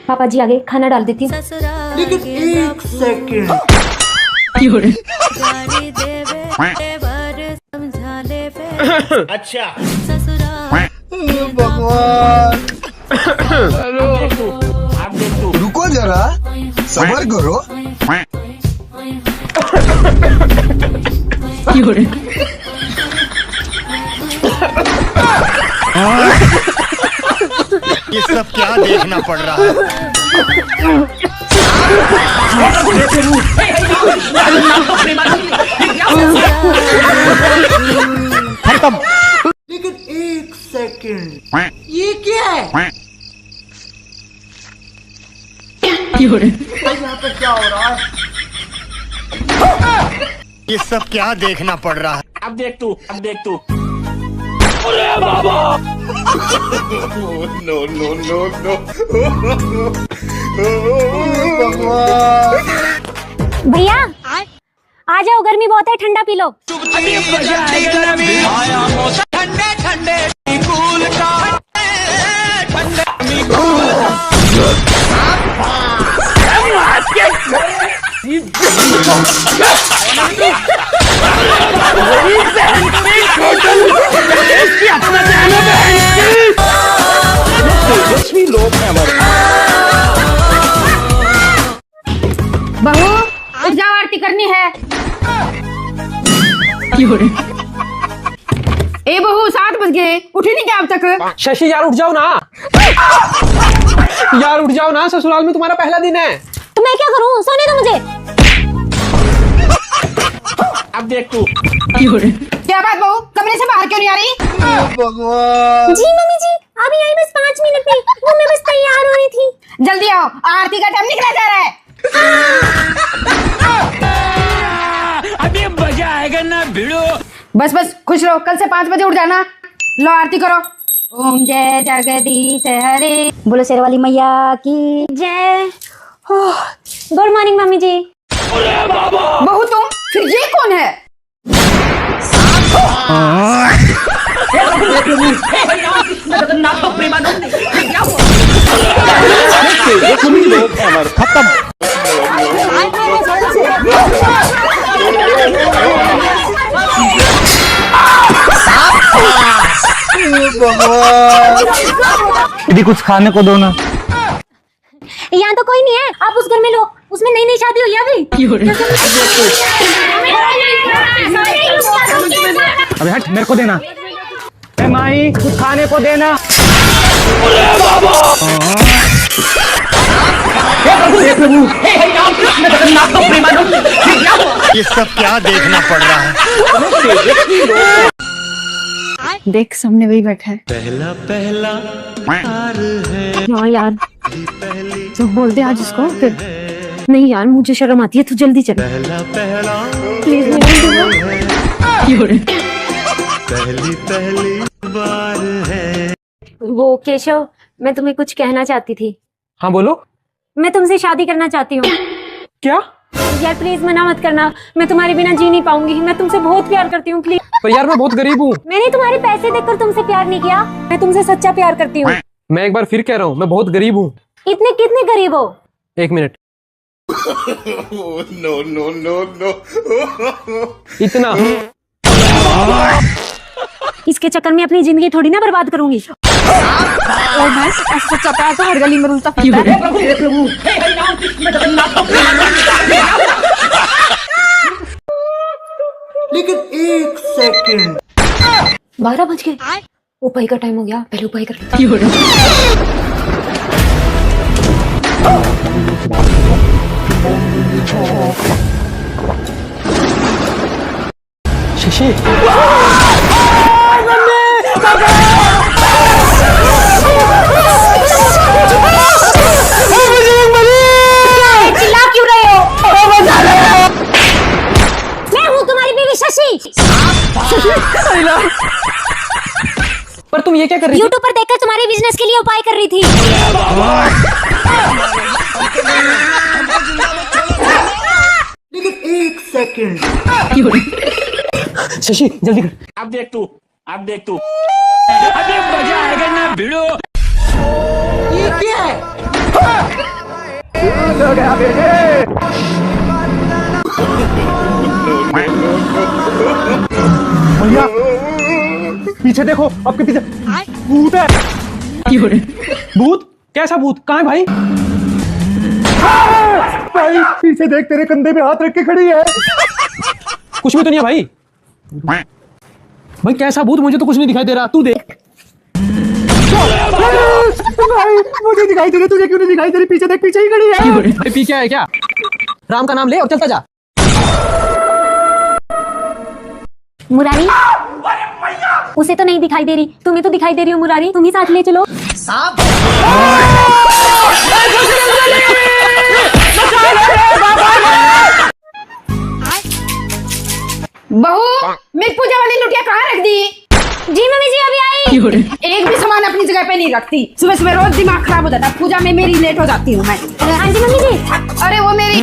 पापा जी आगे खाना डाल देती हूँ। लेकिन एक सेकंड। अच्छा भगवान, रुको जरा, सबर करो। ये सब क्या देखना पड़ रहा है। खत्म। लेकिन एक सेकंड, ये क्या है? यहाँ पे क्या हो रहा है? ये सब क्या देखना पड़ रहा है। अब देख तू। No no no no. भगवान, भैया आ जाओ, गर्मी बहुत है, ठंडा पी लो। बहू उठ जाओ, आरती करनी है। ए बहू 7 बज गए, उठी नहीं क्या अब तक? शशि यार उठ जाओ ना। यार उठ जाओ ना, ससुराल में तुम्हारा पहला दिन है। तो मैं क्या करूं, सोने दो मुझे। अब देख तू। क्या बात बहू, कमरे से बाहर क्यों नहीं आ रही? भगवान, जी मम्मी जी, अभी आई बस 5 मिनट में, वो मैं बस तैयार हो रही थी। जल्दी आओ, आरती का टाइम निकला जा रहा है। अभी मजा आएगा ना भिड़ो। बस खुश रहो, कल से 5 बजे उठ जाना। लो आरती करो। ओम जय जगदीश हरे, बोलो शेर वाली मैया की जय। गुड मॉर्निंग मम्मी जी। बहू तुम, फिर ये कौन है? खत्म। भगवान, यदि कुछ खाने को दो ना। यहाँ तो कोई नहीं है, आप उस घर में लो, उसमें नई शादी हुई है अभी। अबे हट, मेरे को देना। ए माई कुछ खाने को देना। ये सब क्या देखना पड़ रहा है। देख सामने वही बैठा है। पहला हाँ यार, तो बोल दे आज उसको फिर। नहीं यार, मुझे शर्म आती है, तू जल्दी चल प्लीज। पहली बार है। वो केशव, मैं तुम्हें कुछ कहना चाहती थी। हाँ बोलो। मैं तुमसे शादी करना चाहती हूँ। क्या? यार प्लीज मना मत करना, मैं तुम्हारे बिना जी नहीं पाऊंगी। मैं तुमसे बहुत प्यार करती हूँ, प्लीज। पर यार मैं बहुत गरीब हूँ। मैंने तुम्हारे पैसे देखकर तुमसे प्यार नहीं किया, मैं तुमसे सच्चा प्यार करती हूँ। मैं एक बार फिर कह रहा हूँ, मैं बहुत गरीब हूँ। इतने कितने गरीब हो? 1 minute. No no no no. इतना। इसके चक्कर में अपनी जिंदगी थोड़ी ना बर्बाद करूंगी। सच्चा प्यार तो हर गली में रुलता फिरता है। लेकिन एक सेकंड। 12 बज गए, उपाय का टाइम हो गया, पहले उपाय कर लेते। शशि चिल्ला क्यों रहे हो? मैं हूँ तुम्हारी बीवी शशि। पर तुम ये क्या कर रही थी? यूट्यूब पर देखकर तुम्हारे बिजनेस के लिए उपाय कर रही थी। लेकिन एक सेकंड। शशि जल्दी कर। अब देख तू अभी मजा आएगा ना भिड़ो। ये क्या है? भैया पीछे देखो, आपके पीछे भूत है। भूत? कैसा भूत? कहाँ है भाई? भाई पीछे देख, तेरे कंधे पे हाथ रख के खड़ी है। कुछ भी तो नहीं है भाई। भाई कैसा भूत? मुझे तो कुछ नहीं दिखाई दे रहा, तू देख। भाई मुझे दिखाई दे रही, तुझे क्यों नहीं दिखाई दे रही? पीछे देख, पीछे ही खड़ी है। भाई पीछे है क्या? राम का नाम ले और चलता जा। मुरारी, उसे तो नहीं दिखाई दे रही, तुम्हें तो दिखाई दे रही हो मुरारी, तुम ही साथ ले चलो। बहू, मेरी पूजा वाली लुटिया कहाँ रख दी? जी मम्मी जी अभी आई। एक भी सामान अपनी जगह पे नहीं रखती। सुबह सुबह रोज दिमाग खराब हो जाता है। पूजा में मेरी लेट हो जाती हूँ मैं। हाँ जी मम्मी जी। अरे वो मेरी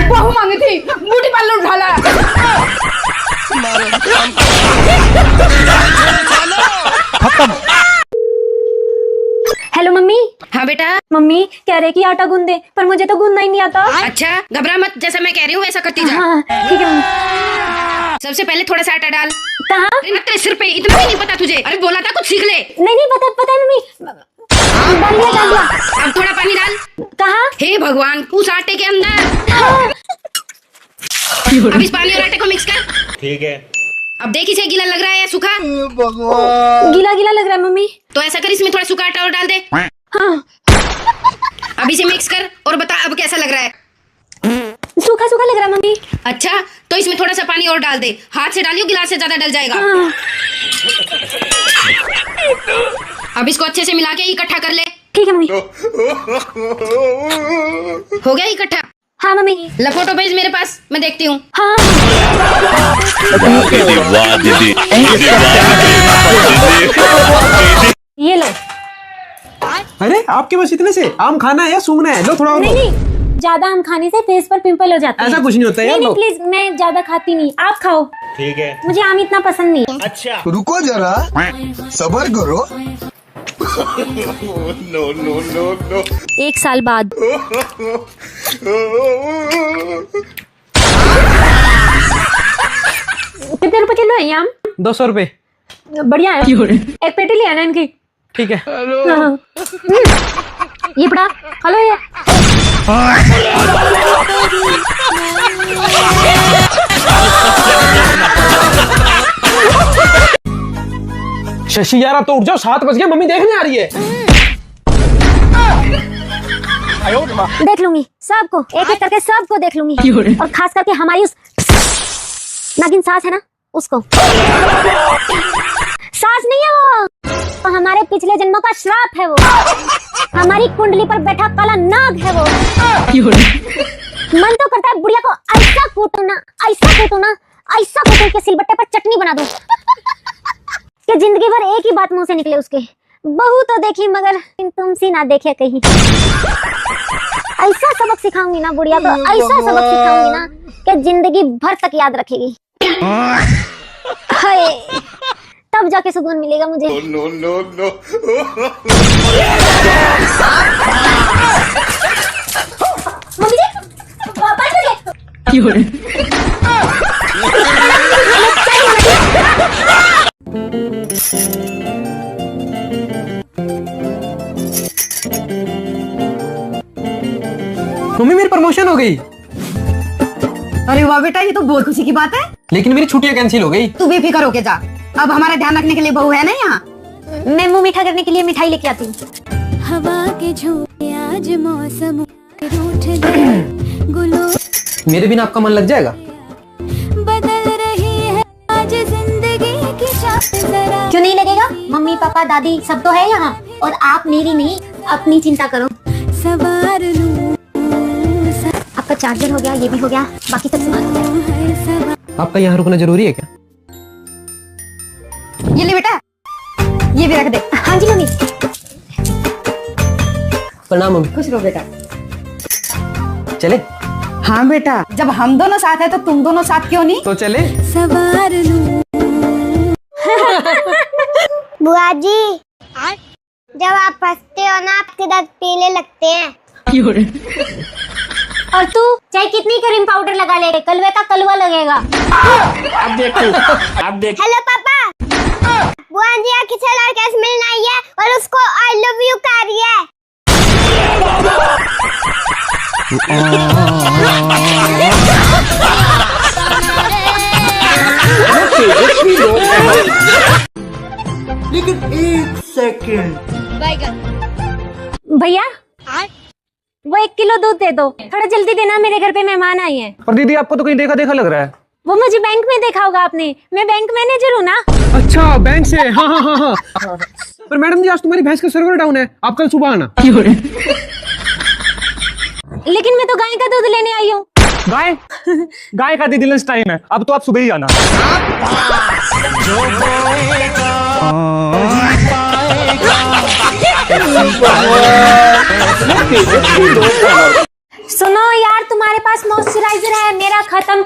बहू मांगी थी, ब्यूटी पार्लर उठा ला। Hello mummy. हाँ बेटा। मम्मी कह रहे कि आटा गूंद दे, पर मुझे तो गूंदना ही नहीं आता। अच्छा घबरा मत, जैसा मैं कह रही हूँ वैसा करती जा। हाँ ठीक है मम्मी। सबसे पहले थोड़ा सा आटा डाल। कहाँ? अरे तेरे सिर पे, इतना भी नहीं पता तुझे? अरे बोला था कुछ सीख ले। नहीं नहीं पता है मम्मी। डाल दिया। अब थोड़ा पानी डाल। कहाँ? हे भगवान, उस आटे के अंदर। हाँ। अब इस पानी और आटे को मिक्स कर। ठीक है। अब देख इसे गीला लग रहा है या सूखा? गीला गीला लग रहा है मम्मी। तो ऐसा कर, इसमें थोड़ा सूखा आटा और डाल दे। हाँ। अब इसे मिक्स कर और बता अब कैसा लग रहा है? सूखा सूखा लग रहा है मम्मी। अच्छा तो इसमें थोड़ा सा पानी और डाल दे। हाथ से डालियो, गिलास से ज्यादा डल जाएगा। हाँ। अब इसको अच्छे से मिला के इकट्ठा कर ले। ठीक है मम्मी। हो गया इकट्ठा? हाँ मम्मी। ला फोटो भेज मेरे पास, मैं देखती हूँ। हाँ। वाह दीदी। ये लो। अरे आपके बस इतने से आम खाना है या सूंघना है? लो थोड़ा और। नहीं नहीं, ज्यादा आम खाने से फेस पर पिंपल हो जाते हैं। ऐसा कुछ नहीं होता यार। नहीं प्लीज, मैं ज्यादा खाती नहीं, आप खाओ। ठीक है। मुझे आम इतना पसंद नहीं। अच्छा। रुको जरा, सबर करो। नो। 1 साल बाद। कितने रुपए किलो है ये आम? 200 रुपए। बढ़िया है। एक पेटी ले आना इनकी। ठीक है। हाँ। ये पड़ा, हेलो ये। शशि यार अब तो उठ जाओ, 7 बज गए, मम्मी देखने आ रही है। देख लूंगी सबको, एक एक करके सबको देख लूंगी, और खास करके हमारी उस नागिन सास है ना, उसको। सास नहीं है वो हमारे पिछले जन्मों का श्राप है वो। हमारी कुंडली पर बैठा काला नाग है वो। मन तो करता है बुढ़िया को ऐसा कूटूं ना, ऐसा कूटूं कि सिलबट्टे पर चटनी बना दूं कि जिंदगी भर एक ही बात मुंह से निकले उसके, बहू तो देखी मगर तुमसी ना देखे कहीं। ऐसा सबक सिखाऊंगी ना बुढ़िया को, ऐसा सबक सिखाऊंगी ना कि जिंदगी भर तक याद रखेगी। हाय, तब जाके सुकून मिलेगा मुझे। नो। मम्मी जी, पापा जी। मम्मी मेरी प्रमोशन हो गई। अरे वाह बेटा, ये तो बहुत खुशी की बात है। लेकिन मेरी छुट्टियां कैंसिल हो गई। तू बेफिक्र होके जा, अब हमारा ध्यान रखने के लिए बहू है ना यहाँ। मैं मुंह मीठा करने के लिए मिठाई लेके आती हूँ। हवा के झोंके आज मौसम रूठ गए, गुलों मेरे बिना आपका मन लग जाएगा? बदल रही है आज जिंदगी की चाल जरा। क्यों नहीं लगेगा? मम्मी पापा दादी सब तो है यहाँ, और आप मेरी नहीं अपनी चिंता करो। सवार लूं आपका चार्जर हो गया, ये भी हो गया, बाकी सब सामान हो गया। आपका यहाँ रुकना जरूरी है क्या? ये ले बेटा, ये भी रख दे। हाँ जी मम्मी। प्रणाम मम्मी। खुश रहो बेटा। चले हाँ बेटा, जब हम दोनों साथ है तो तुम दोनों साथ क्यों नहीं? तो चले। सवार लूं। बुआ जी, जब आप हंसते हो ना आपके दांत पीले लगते हैं। और तू चाहे कितनी क्रीम पाउडर लगा ले, कलवे का कलवा लगेगा। अब देख तू, अब देख। हेलो पापा, बुआ जी यहाँ किसी लड़के से मिलना आई है और उसको आई लव यू कह रही है। लेकिन एक सेकंड। भैया वो 1 किलो दूध दे दो, थोड़ा जल्दी देना, मेरे घर पे मेहमान आए हैं। पर दीदी आपको तो कहीं देखा देखा लग रहा है। वो मुझे बैंक में देखा होगा आपने, मैं बैंक मैनेजर हूँ ना। अच्छा बैंक से, हाँ हाँ हाँ हाँ। पर मैडम जी आज तुम्हारी भैंस का सर्वर डाउन है, आप कल सुबह आना। लेकिन मैं तो गाय का दूध लेने आई हूँ। गाय गाय का दीदी लंच टाइम है, अब तो आप सुबह ही आना। सुनो यार, तुम्हारे पास मॉइस्चराइजर है, मेरा खत्म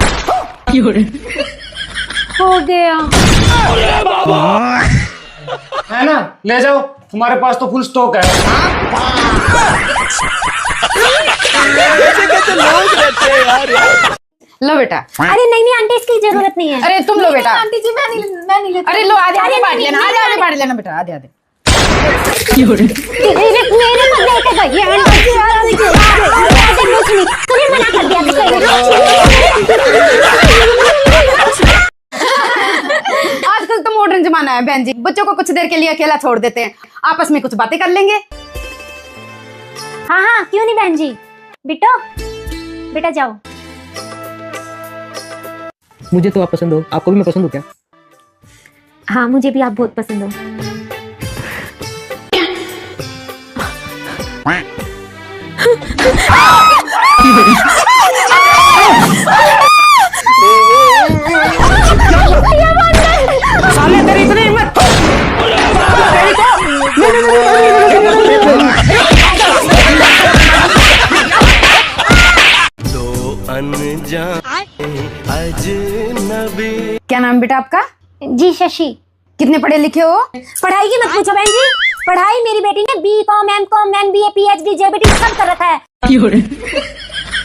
हो गया। है ना, ले जाओ, तुम्हारे पास तो फुल स्टॉक है। लो बेटा। अरे नहीं आंटी, इसकी जरूरत नहीं है। अरे तुम लो बेटा। आंटी जी मैं नहीं लेती। अरे लो, आधे आधे अरे बांट नहीं, लेना, नहीं, आधे आधे नहीं, बांट लेना बेटा, आधे आधे। मेरे को देके गई है आंटी जी, आधे कुछ नहीं, तुम्हें मना कर दिया। आजकल तो मॉडर्न जमाना है बहन जी, बच्चों को कुछ देर के लिए अकेला छोड़ देते हैं, आपस में कुछ बातें कर लेंगे। हाँ हाँ क्यों नहीं बहन जी। बिट्टो बेटा जाओ। मुझे तो आप पसंद हो, आपको भी मैं पसंद हूँ क्या? हाँ मुझे भी आप बहुत पसंद हो। साले तेरी इतनी हिम्मत। क्या नाम बेटा आपका? जी शशि। कितने पढ़े लिखे हो? पढ़ाई की मत पूछो बहन जी, पढ़ाई मेरी बेटी ने B.Com, M.Com, MBA, PhD, JBT सब कर रखा है।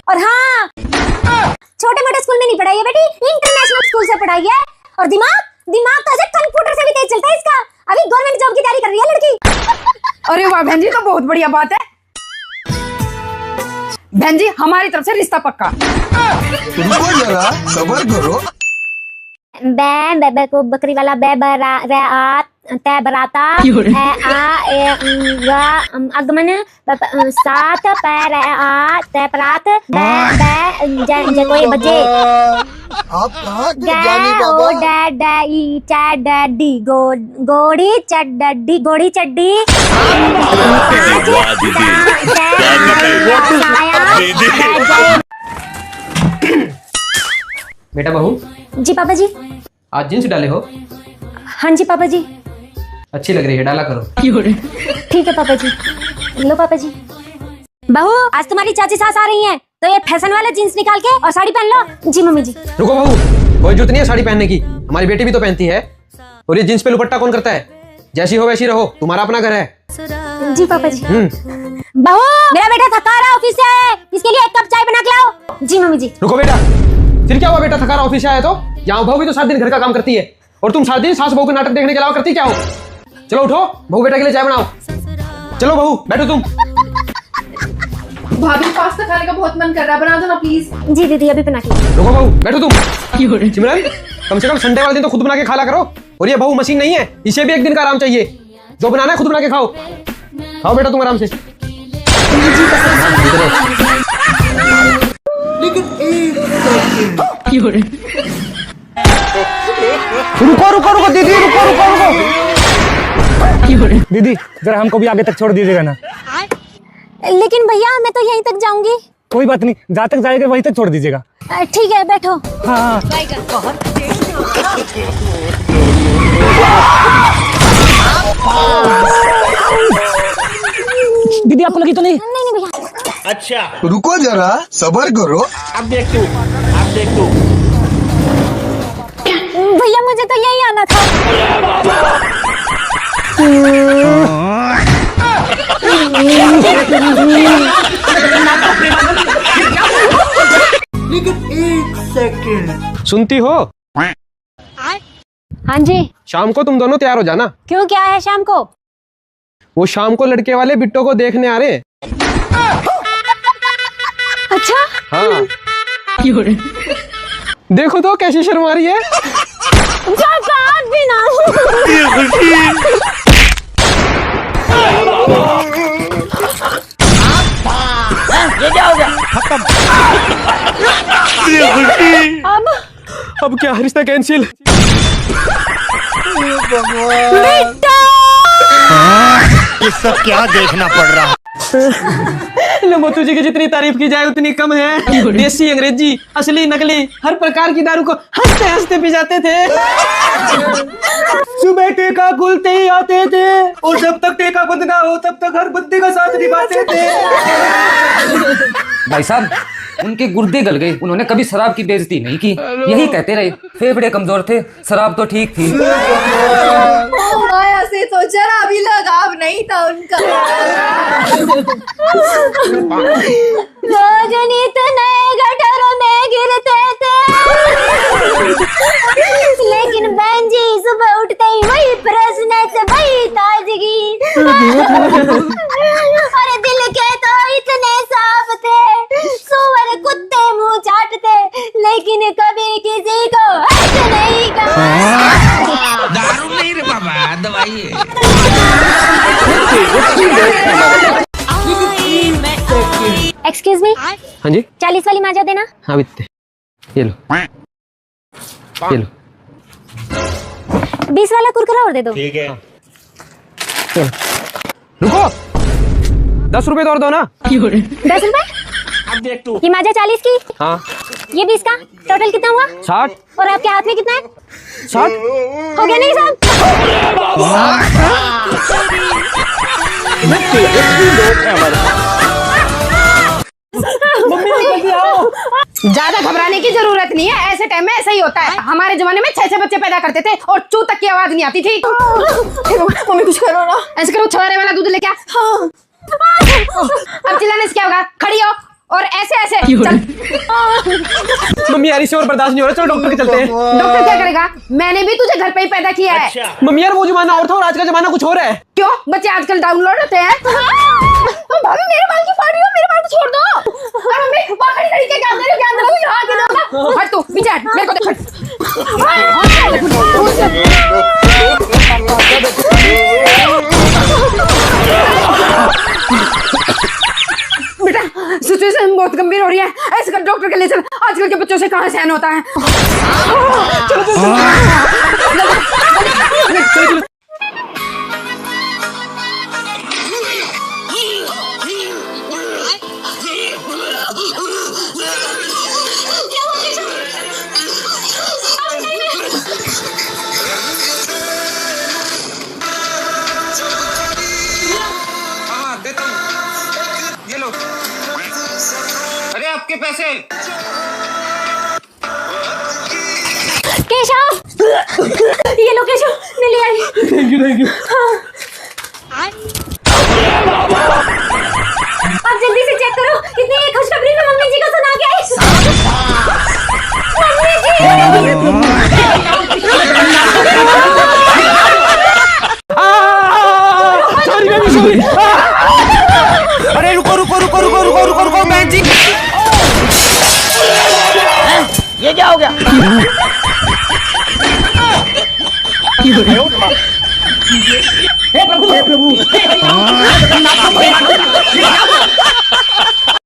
और हाँ, छोटे मोटे स्कूल में नहीं पढ़ाई है बेटी, इंटरनेशनल स्कूल से पढ़ाई है। और दिमाग तो ऐसे कंप्यूटर से भी तेज चलता है इसका। अभी गवर्नमेंट जॉब की तैयारी कर रही है लड़की। अरे वाह बहन जी, तो बहुत बढ़िया बात है। बहन जी हमारी तरफ से रिश्ता पक्का। रुको जरा, सबर करो। बे को बकरी वाला बे बरा रे आ ते बराता ए आ ए अगमन सात पैर आ ते परात बे जे कोई बजे आप कहाँ थे जानी ओ बाबा? डा ई चा डडी गोड़ी चड्डी गोड़ी चड्डी बेटा बहू, जी पापा जी। आज जींस डाले हो? हाँ जी पापा जी। अच्छी लग रही है, डाला करो। ठीक है पापा जी। लो पापा जी। बहू आज तुम्हारी चाची सास आ रही हैं, तो ये फैशन वाला जींस निकाल के और साड़ी पहन लो। जी मम्मी जी। रुको बहू, कोई जरूरत नहीं है साड़ी पहनने की, हमारी बेटी भी तो पहनती है। और ये जींस पे दुपट्टा कौन करता है? जैसी हो वैसी रहो, तुम्हारा अपना घर है। जी पापा जी। बहू मेरा बेटा थका रहा ऑफिस से, इसके लिए 1 कप चाय बना के लाओ। जी मम्मी जी। रुको बेटा, फिर क्या हुआ बेटा, थका रहा ऑफिस से आया तो? यहाँ बहू भी तो 7 दिन घर का काम करती है, और तुम 7 दिन सास बहू के नाटक देखने के अलावा करती क्या हो? चलो उठो, बहू बेटा के लिए चाय बनाओ। चलो बहू बैठो तुम। भाभी पास्ता खाने का बहुत मन कर रहा है, बना दो ना प्लीज। जी दीदी अभी बना के। रुको बहू बैठो तुम। सिमरन कम से कम संडे वाले दिन तो खुद बना के खाला करो। और ये बहू मशीन नहीं है, इसे भी 1 दिन का आराम चाहिए। जो बनाना है खुद बना के खाओ। खाओ बेटा तुम आराम से। लेकिन एक सेकंड। रुको रुको रुको दीदी, रुको रुको रुको। दीदी जरा हमको भी आगे तक छोड़ दीजिएगा ना। लेकिन भैया मैं तो यहीं तक जाऊंगी। कोई बात नहीं, जहाँ तक जाएगा वहीं तक छोड़ दीजिएगा। ठीक है बैठो। हाँ दीदी आपको लगी तो नहीं? नहीं नहीं भैया। अच्छा रुको जरा सबर करो। अब देख तू भैया मुझे तो यही आना था। लेकिन एक सेकंड। सुनती हो? हाँ जी। शाम को तुम दोनों तैयार हो जाना। क्यों, क्या है शाम को? वो शाम को लड़के वाले बिट्टो को देखने आ रहे हैं। अच्छा। हाँ देखो तो कैसी शर्मा रही है। बात भी ना। अब क्या रिश्ता कैंसिल? ये सब क्या देखना पड़ रहा है। मोतू जी की जितनी तारीफ की जाए उतनी कम है। देसी, अंग्रेजी, असली, नकली हर प्रकार की दारू को हंसते हंसते पी जाते थे। सुबह टेका खुलते ही आते थे और जब तक टेका बंद ना हो तब तक हर बंदे का साथ निभाते थे। भाई साहब उनके गुर्दे गल गए, उन्होंने कभी शराब की बेइज्जती नहीं की, यही कहते रहे फेफड़े कमजोर थे, शराब तो ठीक थी। माया से तो जरा भी लगाव नहीं था उनका। रोज नित नए गटरों में गिरते थे, लेकिन बहन जी सुबह उठते ही वही प्रश्न से वही ताजगी। अरे दिल के तो इतने साफ थे, सुअर कुत्ते मुंह चाटते, लेकिन कभी किसी को हक नहीं कहा। दारू नहीं रे बाबा, दवाई है। एक्सक्यूज मी, हाँ जी 40 वाली माजा देना। हाँ बित्ते ये लो ये लो। 20 वाला कुरकुरा और दे दो। ठीक है रुको 10 रुपए तो और दो ना। 10 रुपए? अब देख तू ये माजा 40 की, हाँ ये 20 का, टोटल कितना हुआ? 60 और आपके हाथ में कितना है? 60 हो गया नहीं साहब? ज्यादा घबराने की जरूरत नहीं है, ऐसे टाइम में ऐसा ही होता है। हमारे जमाने में 6 बच्चे पैदा करते थे और चू तक की आवाज नहीं आती थी। मम्मी कुछ करो ना। ऐसे करो, छुहारे वाला दूध लेके आ। हाँ। अब चिल्लाने से क्या होगा? खड़ी हो और ऐसे ऐसे चल। मम्मी यार इसे और बर्दाश्त नहीं हो रहा, चलो डॉक्टर के चलते हैं। डॉक्टर क्या करेगा? मैंने भी तुझे घर पे ही पैदा किया है। मम्मी यार वो जमाना और था और आज का जमाना कुछ और है। क्यों? बच्चे आजकल डाउनलोड होते हैं। भाभी मेरे बाल क्यों फाड़ रही हो? मेरे बाल तो छोड़ दो। मम्मी वहाँ खड़ी खड़ी क्या कर रही हो? क्या अंदर हो? यहाँ के दो। हट तू पीछे हट, मेरे को देख। बेटा सिचुएशन बहुत गंभीर हो रही है, ऐसे कर डॉक्टर के ले चल। आजकल के बच्चों से कहाँ सहन होता है। चलो अरे आपके पैसे। केशव, ये लो केशव, मैं ले आई। Thank you. आप जल्दी से चेक करो, कितनी खुशखबरी मैं मम्मी जी को सुना के आई। मम्मी जी। अरे रुको रुको रुको रुको रुको रुको रुको बहन जी, ये क्या हो गया? हे प्रभु